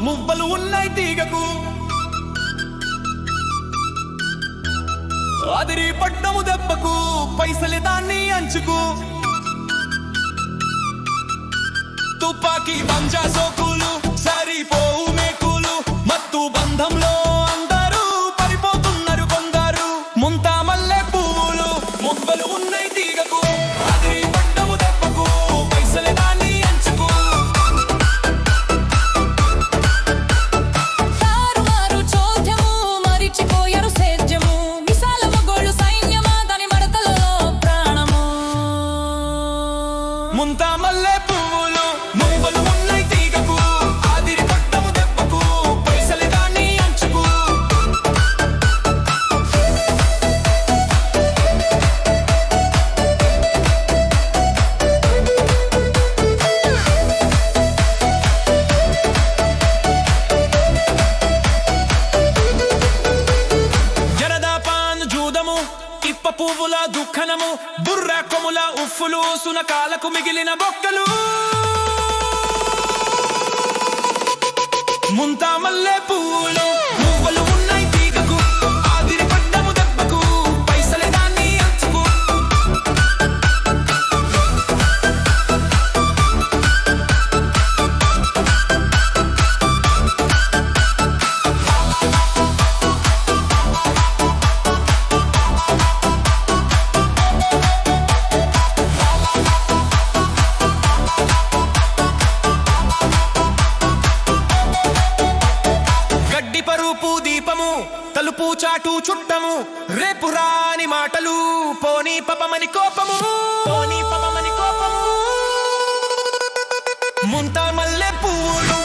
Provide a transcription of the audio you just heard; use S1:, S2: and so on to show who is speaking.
S1: మువ్వలు ఉన్నాయి తీగకు, అదిరి పట్టము దెబ్బకు, పైసలి దాన్ని అంచుకు. తుపాకీ పంజా సోకులు సరిపోవు మేకులు, మత్తు బంధంలో అందరూ పడిపోతున్నారు కొందరు. ముంతా మల్లె పువ్వులు మువ్వలు ఉన్నాయి తీగకు, అదిరి పట్టము దెబ్బకు, పైసలి దాన్ని అంచుకు.
S2: తారుమారు చోద్యము మరిచిపోయారు సేద్యము, విశాల మగోళ్ళు సైన్యమా దాని మడతలో ప్రాణము.
S1: ముంతా మల్లె పువ్వులు మువ్వలు ఉన్నాయి తీగకు, అదిరి పట్టము దెబ్బకు, పైసలి దాన్ని అంచుకు. జరదాపాన్ జూదము, ఇప్ప పువ్వుల దుఃఖనము, బుర్ర కొముల ఉఫ్ఫులు, సునకాలకు మిగిలిన బొక్కలు. ముంతా మల్లె పువ్వులు మువ్వలు ఉన్నాయి తీగకు, ఆదిరి పడ్డము దెబ్బకు, పైసలే దాన్ని అంచుకు. గడ్డి పరుపు దీపము, తలుపు చాటు చుట్టము, రేపు రాని మాటలు, పోనీ పపమని కోపము, పోనీ పపమని కోపము. ముంతా మల్లె పువ్వులు